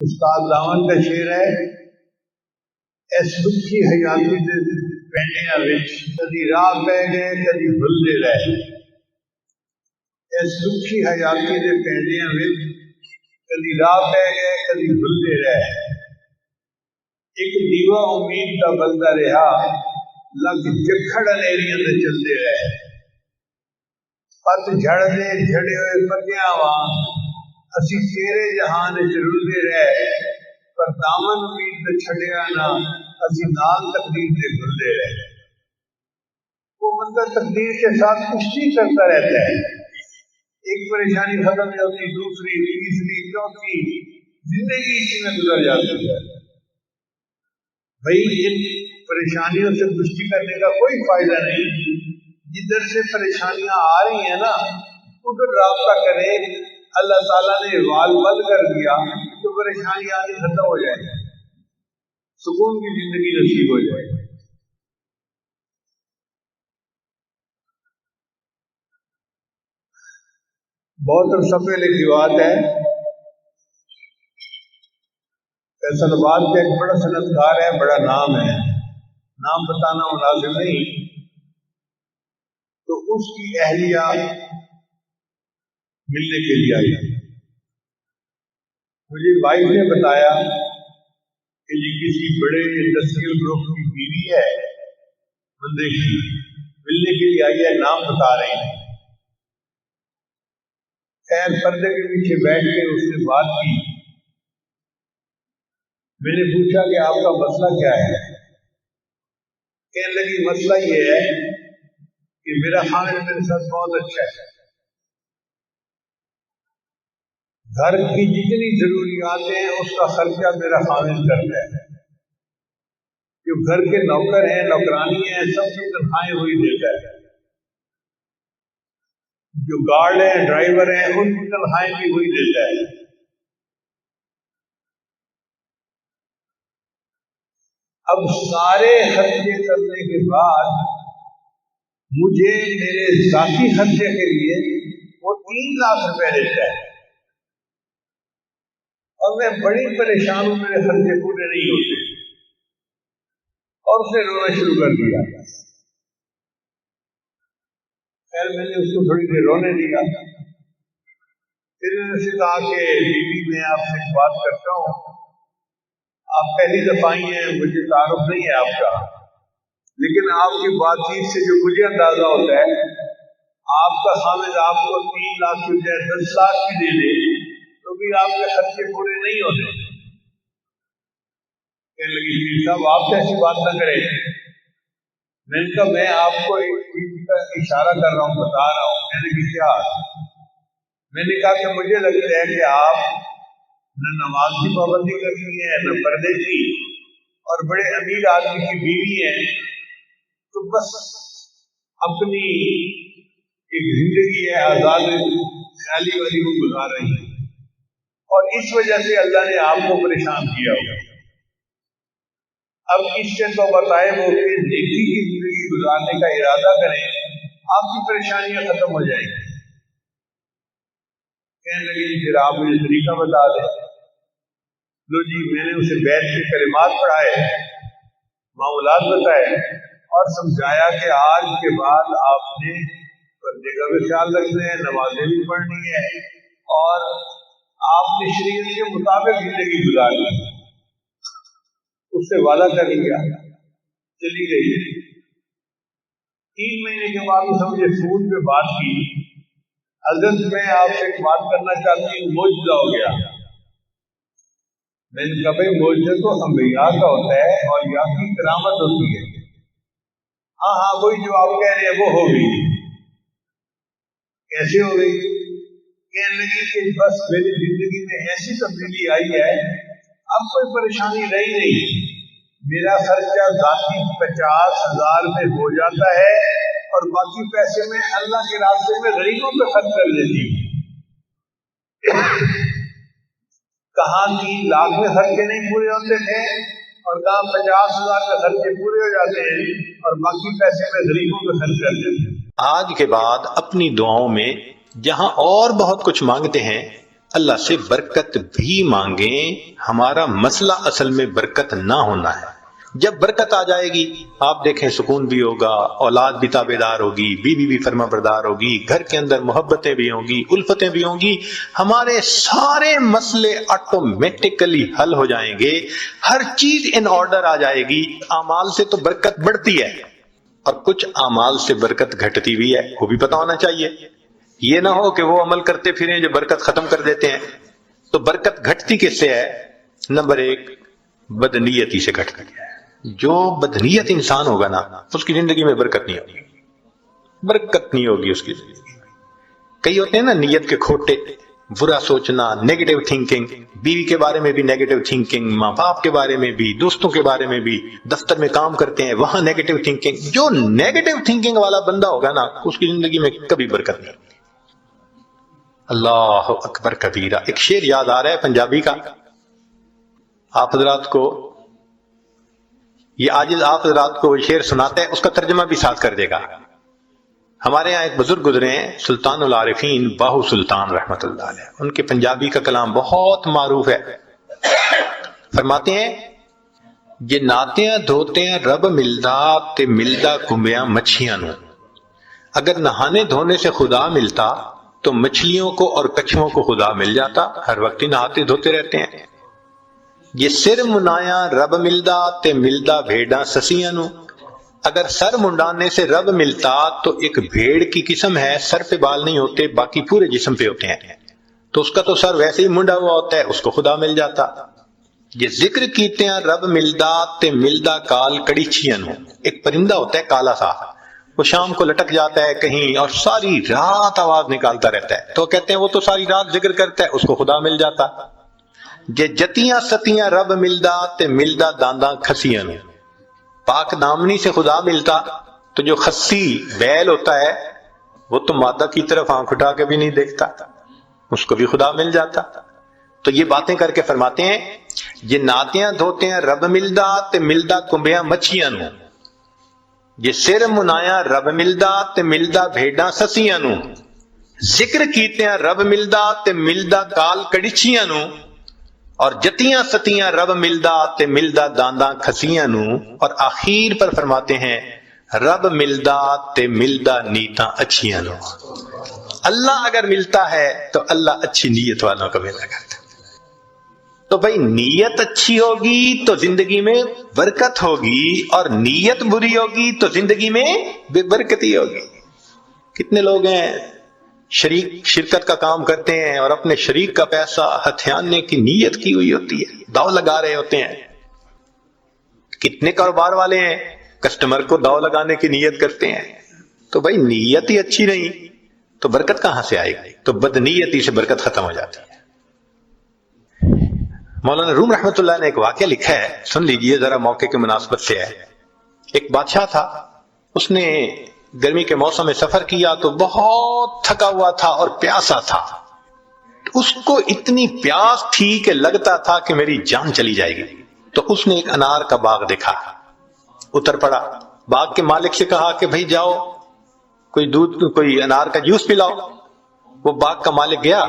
استاد دامن کا شعر ہے، اس دکھی حیاتی دے پینڈیاں وچ کدی راہ پہ گئے کدی بھلدے رہے، اس دکھی حیاتی دے پینڈیاں وچ کدی راہ پہ گئے کدی بھلدے رہے، ایک دیوا امید دا بلدا رہا لگ جکھڑ انیریاں تے چلدے رہے، پت جھڑ دے جھڑے ہوئے پتیاں وانگ اسی تیرے جہان وچ رلدے رہے، پر دامن امید تے چھڈیا نہ اسی نال تقدیر دے گھلدے رہے۔ وہ بندہ تقدیر کے ساتھ کشتی کرتا رہتا ہے، ایک پریشانی ختم نہیں ہوتی، دوسری تیسری چوتھی، زندگی اسی میں گزر جاتی ہے۔ بھائی ان پریشانیوں سے کشتی کرنے کا کوئی فائدہ نہیں، جدھر سے پریشانیاں آ رہی ہیں نا ادھر رابطہ کرے، اللہ تعالیٰ نے وال بند کر دیا تو پریشانی آگے ختم ہو جائے، سکون کی زندگی نصیب ہو جائے۔ بہت عرصہ پہلے کی بات ہے، فیصل آباد کا ایک بڑا صنعتکار ہے، بڑا نام ہے، نام بتانا مناسب نہیں، تو اس کی اہلیہ ملنے کے لیے آئی، مجھے وائف نے بتایا کہ یہ کسی بڑے انڈسٹریل گروپ کی بیوی ہے، بندے کی ملنے کے لیے آئی ہے، نام بتا رہے ہیں۔ خیر پردے کے پیچھے بیٹھ کے اس سے بات کی، میں نے پوچھا کہ آپ کا مسئلہ کیا ہے؟ کہنے لگی مسئلہ یہ ہے کہ میرا خاوند میرے ساتھ بہت اچھا ہے، گھر کی جتنی ضروریات ہیں اس کا خرچہ میرا خاوند کرتا ہے، جو گھر کے نوکر ہیں نوکرانی ہیں سب کی تنخواہیں وہی دیتا ہے، جو گارڈ ہیں ڈرائیور ہیں ان کی تنخواہیں بھی وہی دیتا ہے۔ اب سارے خرچے کرنے کے بعد مجھے میرے ذاتی خرچے کے لیے وہ 3 لاکھ روپے دیتا ہے، اور میں بڑی پریشان ہوں، میرے خرچے پورے نہیں ہوتے، اور اس نے رونا شروع کر دیا۔ خیر میں نے اس کو تھوڑی دیر رونے دیا، پھر میں نے کہا کہ بیوی میں آپ سے ایک بات کرتا ہوں، آپ پہلی دفعہ ہی ہیں، مجھے تعارف نہیں ہے آپ کا، لیکن آپ کی بات چیت سے جو مجھے اندازہ ہوتا ہے آپ کا خاوند آپ کو 3 لاکھ کی بجائے 10 لاکھ بھی دے دے تو بھی آپ کے خرچے پورے نہیں ہوتے۔ کہنے لگی پیر صاحب آپ کیسی بات نہ کریں، میں نے کہا میں آپ کو ایک چیز کا اشارہ کر رہا ہوں، بتا رہا ہوں۔ کہنے لگی کیا؟ میں نے کہا کہ مجھے لگتا ہے کہ آپ نہ نماز کی پابندی کرتی ہیں نہ پردے کی، اور بڑے امیر آدمی کی بیوی ہیں، تو بس اپنی ایک زندگی ہے آزاد خیالی والی وہ گزار رہی ہے، اور اس وجہ سے اللہ نے آپ کو پریشان کیا ہوگا۔ اب اس سے تو بتائے وہ کہ نیکی کی زندگی گزارنے کا ارادہ کریں، آپ کی پریشانیاں ختم ہو جائیں گی۔ کہنے لگے جی پھر آپ مجھے طریقہ بتا دیں۔ لو جی میں نے اسے بیت کے کلمات پڑھائے، معاملات بتائے، اور سمجھایا کہ آج کے بعد آپ نے پردے کا بھی خیال رکھنا ہے، نمازیں بھی پڑھنی ہے، اور آپ نے شریعت کے مطابق زندگی گزارنی ہے۔ اس سے وعدہ کر لیا، چلی گئی۔ 3 مہینے کے بعد اس نے مجھے فون پہ بات کی، حضرت میں آپ سے ایک بات کرنا چاہتی ہوں، معجزہ ہو گیا۔ میں نے کہا بھائی معجزہ تو انبیاء کا ہوتا ہے اور یہاں کی کرامت ہوتی ہے۔ ہاں ہاں وہی جو آپ کہہ رہے ہیں وہ ہو گئی۔ کیسے ہو گئی؟ کہنے لگی کہ بس میری زندگی میں ایسی تبدیلی آئی ہے، اب کوئی پریشانی رہی نہیں، میرا خرچہ ذاتی 50,000 میں ہو جاتا ہے، اور باقی پیسے میں اللہ کے راستے میں غریبوں پہ خرچ کر دیتی ہوں۔ کہاں 3 لاکھ میں خرچے نہیں پورے ہوتے تھے، اور کہاں 50,000 میں خرچے پورے ہو جاتے ہیں، اور باقی پیسے میں غریبوں پہ خرچ کر دیتے ہیں۔ آج کے بعد اپنی دعاؤں میں جہاں اور بہت کچھ مانگتے ہیں اللہ سے برکت بھی مانگیں. ہمارا مسئلہ اصل میں برکت نہ ہونا ہے. جب برکت آ جائے گی آپ دیکھیں سکون بھی ہوگا، اولاد بھی تابع دار ہوگی، بیوی بھی فرما بردار ہوگی، گھر کے اندر محبتیں بھی ہوں گی، الفتیں بھی ہوں گی، ہمارے سارے مسئلے آٹومیٹکلی حل ہو جائیں گے، ہر چیز ان آرڈر آ جائے گی. اعمال سے تو برکت بڑھتی ہے اور کچھ اعمال سے برکت گھٹتی بھی ہے، وہ بھی پتہ ہونا چاہیے. یہ نہ ہو کہ وہ عمل کرتے پھریں جو برکت ختم کر دیتے ہیں. تو برکت گھٹتی کس سے ہے؟ نمبر 1 بدنیتی سے گھٹتی ہے. جو بدنیت انسان ہوگا نا اس کی زندگی میں برکت نہیں ہوگی، برکت نہیں ہوگی اس کی زندگی میں. کئی ہوتے ہیں نا نیت کے کھوٹے، برا سوچنا، نیگیٹو تھنکنگ، بیوی کے بارے میں بھی نیگیٹو تھنکنگ، ماں باپ کے بارے میں بھی، دوستوں کے بارے میں بھی، دفتر میں کام کرتے ہیں وہاں نیگیٹو تھنکنگ. جو نیگیٹو تھنکنگ والا بندہ ہوگا نا اس کی زندگی میں کبھی برکت نہیں ہوگی. اللہ اکبر کبیرہ. ایک شعر یاد آ رہا ہے پنجابی کا، آپ حضرات کو یہ عاجز آپ حضرات کو شعر سناتا ہے، اس کا ترجمہ بھی ساتھ کر دے گا. ہمارے ہاں ایک بزرگ گزرے ہیں سلطان العارفین باہو سلطان رحمت اللہ علیہ، ان کے پنجابی کا کلام بہت معروف ہے. فرماتے ہیں یہ ناتیاں دھوتیاں رب ملدا تے ملدا کمبیاں مچھیاں نو. اگر نہانے دھونے سے خدا ملتا تو مچھلیوں کو اور کچھووں کو خدا مل جاتا، ہر وقت ہی نہاتے دھوتے رہتے ہیں. یہ سر منایا رب ملدا تے ملدا بھیڑاں سسیاں نو. اگر سر منڈانے سے رب ملتا تو ایک بھیڑ کی قسم ہے، سر پہ بال نہیں ہوتے باقی پورے جسم پہ ہوتے ہیں، تو اس کا تو سر ویسے ہی منڈا ہوا ہوتا ہے، اس کو خدا مل جاتا. یہ ذکر کیتے ہیں رب ملدا تے ملدا کال کڑیچیاں نو. ایک پرندہ ہوتا ہے کالا سا، وہ شام کو لٹک جاتا ہے کہیں اور ساری رات آواز نکالتا رہتا ہے، تو کہتے ہیں وہ تو ساری رات ذکر کرتا ہے، اس کو خدا مل جاتا. یہ جتیاں ستیاں رب ملدا تے ملدا دانداں کھسیاں نو. پاک دامنی سے خدا ملتا تو جو خسی بیل ہوتا ہے وہ تو مادہ کی طرف آنکھ اٹھا کے بھی نہیں دیکھتا، اس کو بھی خدا مل جاتا. تو یہ باتیں کر کے فرماتے ہیں یہ ناتیاں دھوتے ہیں رب ملدا تے ملدا کمبیاں مچھیاں نو. یہ سر منایا رب ملدا تے ملدا بھیڑاں سسیاں نو. ذکر کیتے ہیں رب ملدا تے ملدا کال کڑیچیاں نو. اور جتیاں ستیاں رب ملدا تے ملدا دانداں کھسیاں نو. اور آخر پر فرماتے ہیں رب ملدا تے ملدا نیتاں اچھیاں نو. اللہ اگر ملتا ہے تو اللہ اچھی نیت والوں کو ملا کرتا. تو بھائی نیت اچھی ہوگی تو زندگی میں برکت ہوگی، اور نیت بری ہوگی تو زندگی میں بے برکتی ہوگی. کتنے لوگ ہیں شرکت کا کام کرتے ہیں اور اپنے شریک کا پیسہ ہتھیانے کی نیت کی ہوئی ہوتی ہے، داؤ لگا رہے ہوتے ہیں. کتنے کاروبار والے ہیں کسٹمر کو داؤ لگانے کی نیت کرتے ہیں. تو بھائی نیت ہی اچھی نہیں تو برکت کہاں سے آئے گی؟ تو بدنیتی سے برکت ختم ہو جاتی ہے. مولانا روم رحمت اللہ نے ایک واقعہ لکھا ہے، سن لیجئے ذرا، موقع کے مناسبت سے ہے. ایک بادشاہ تھا، اس نے گرمی کے موسم میں سفر کیا تو بہت تھکا ہوا تھا اور پیاسا تھا. اس کو اتنی پیاس تھی کہ لگتا تھا کہ میری جان چلی جائے گی. تو اس نے ایک انار کا باغ دیکھا، اتر پڑا، باغ کے مالک سے کہا کہ بھئی جاؤ کوئی انار کا جوس پلاؤ. وہ باغ کا مالک گیا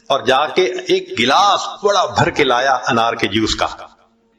اور جا کے ایک گلاس بڑا بھر کے لایا انار کے جوس کا.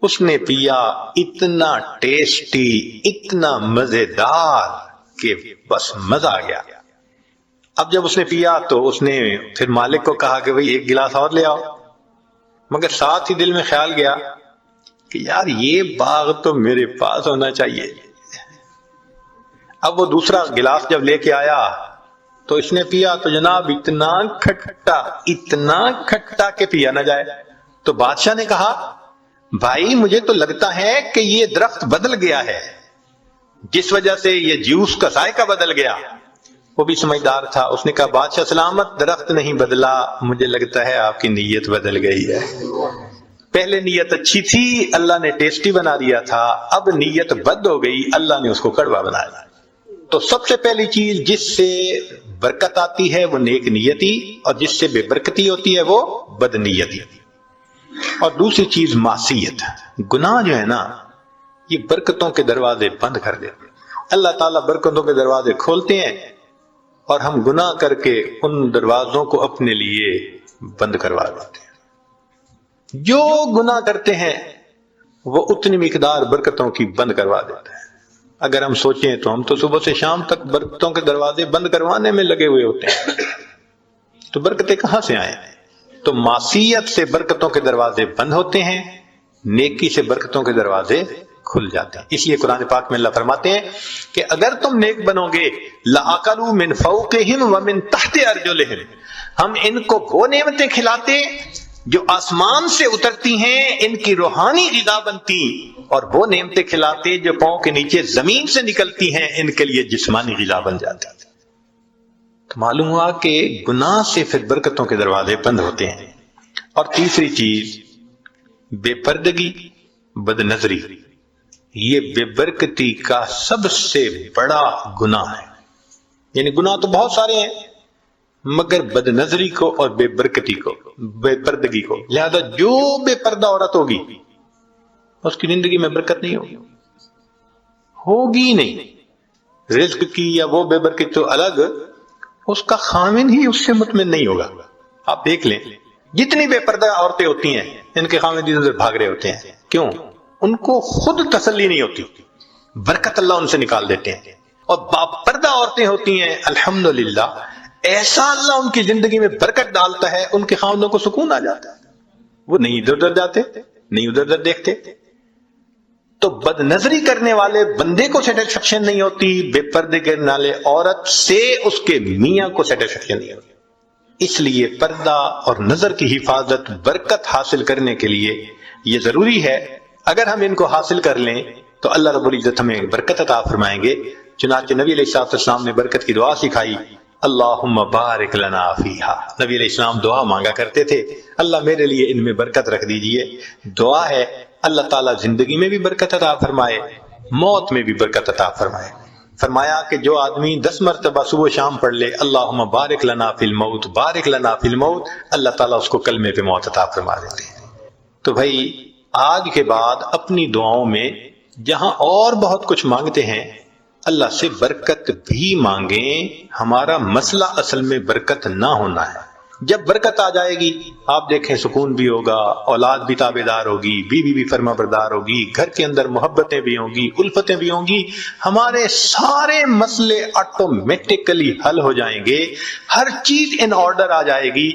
اس نے پیا، اتنا ٹیسٹی، اتنا مزیدار کہ بس مزہ آ گیا. اب جب اس نے پیا تو اس نے پھر مالک کو کہا کہ بھئی ایک گلاس اور لے آؤ. مگر ساتھ ہی دل میں خیال گیا کہ یار یہ باغ تو میرے پاس ہونا چاہیے. اب وہ دوسرا گلاس جب لے کے آیا تو اس نے پیا تو جناب اتنا کھٹا کہ پیا نہ جائے. تو بادشاہ نے کہا بھائی مجھے تو لگتا ہے کہ یہ درخت بدل گیا ہے، جس وجہ سے یہ جوس کا ذائقہ بدل گیا. وہ بھی سمجھدار تھا، اس نے کہا بادشاہ سلامت، درخت نہیں بدلا، مجھے لگتا ہے آپ کی نیت بدل گئی ہے. پہلے نیت اچھی تھی، اللہ نے ٹیسٹی بنا دیا تھا، اب نیت بد ہو گئی، اللہ نے اس کو کڑوا بنایا. تو سب سے پہلی چیز جس سے برکت آتی ہے وہ نیک نیتی، اور جس سے بے برکتی ہوتی ہے وہ بد نیتی. اور دوسری چیز معصیت، گناہ جو ہے نا یہ برکتوں کے دروازے بند کر دیتے. اللہ تعالیٰ برکتوں کے دروازے کھولتے ہیں اور ہم گناہ کر کے ان دروازوں کو اپنے لیے بند کروا دیتے ہیں. جو گناہ کرتے ہیں وہ اتنی مقدار برکتوں کی بند کروا دیتا ہے. اگر ہم سوچیں تو ہم تو صبح سے شام تک برکتوں کے دروازے بند کروانے میں لگے ہوئے ہوتے ہیں، تو برکتیں کہاں سے آئیں؟ تو معصیت سے برکتوں کے دروازے بند ہوتے ہیں، نیکی سے برکتوں کے دروازے کھل جاتے ہیں. اس لیے قرآن پاک میں اللہ فرماتے ہیں کہ اگر تم نیک بنو گے لَأَكَلُوا مِنْ فَوْقِهِمْ وَمِنْ تَحْتِ أَرْجُلِهِمْ، ہم ان کو وہ نعمتیں کھلاتے جو آسمان سے اترتی ہیں، ان کی روحانی غذا بنتی، اور وہ نعمتیں کھلاتے جو پاؤں کے نیچے زمین سے نکلتی ہیں، ان کے لیے جسمانی غذا بن جاتی. تو معلوم ہوا کہ گناہ سے پھر برکتوں کے دروازے بند ہوتے ہیں. اور تیسری چیز بے پردگی، بد نظری، یہ بے برکتی کا سب سے بڑا گناہ ہے. یعنی گناہ تو بہت سارے ہیں، مگر بد نظری کو اور بے برکتی کو، بے پردگی کو، لہذا جو بے پردہ عورت ہوگی اس کی زندگی میں برکت نہیں ہوگی نہیں. رزق کی یا وہ بے برکت تو الگ، اس کا خامن ہی اس سے مطمئن نہیں ہوگا. آپ دیکھ لیں جتنی بے پردہ عورتیں ہوتی ہیں ان کے خامن ادھر بھاگ رہے ہوتے ہیں. کیوں؟ ان کو خود تسلی نہیں ہوتی، برکت اللہ ان سے نکال دیتے ہیں. اور باپردہ عورتیں ہوتی ہیں الحمدللہ، ایسا اللہ ان کی زندگی میں برکت ڈالتا ہے، ان کے خاوندوں کو سکون آ جاتا ہے، وہ نہیں ادھر ادھر جاتے، نہیں ادھر ادھر دیکھتے. تو بد نظری کرنے والے بندے کو سیٹسفیکشن نہیں ہوتی، بے پردے کرنے والے عورت سے اس کے میاں کو سیٹسفیکشن نہیں ہوتی. اس لیے پردہ اور نظر کی حفاظت برکت حاصل کرنے کے لیے یہ ضروری ہے. اگر ہم ان کو حاصل کر لیں تو اللہ رب العزت ہمیں برکت عطا فرمائیں گے. چنانچہ نبی علیہ الصلوۃ والسلام نے برکت کی دعا سکھائی، اللہم بارک لنا فیہا. نبی علیہ السلام دعا مانگا کرتے تھے، اللہ میرے لیے ان میں برکت رکھ دیجئے. دعا ہے اللہ تعالیٰ زندگی میں بھی برکت عطا فرمائے، موت میں بھی برکت عطا فرمائے. فرمایا کہ جو آدمی 10 مرتبہ صبح شام پڑھ لے اللہم بارک لنا فی الموت، بارک لنا فی الموت، اللہ تعالیٰ اس کو کلمے پہ موت عطا فرما دیتے ہیں. تو بھائی آج کے بعد اپنی دعاؤں میں جہاں اور بہت کچھ مانگتے ہیں اللہ سے برکت بھی مانگیں. ہمارا مسئلہ اصل میں برکت نہ ہونا ہے. جب برکت آ جائے گی آپ دیکھیں سکون بھی ہوگا، اولاد بھی تابع دار ہوگی، بیوی بھی فرما بردار ہوگی، گھر کے اندر محبتیں بھی ہوں گی، الفتیں بھی ہوں گی، ہمارے سارے مسئلے آٹومیٹکلی حل ہو جائیں گے، ہر چیز ان آرڈر آ جائے گی.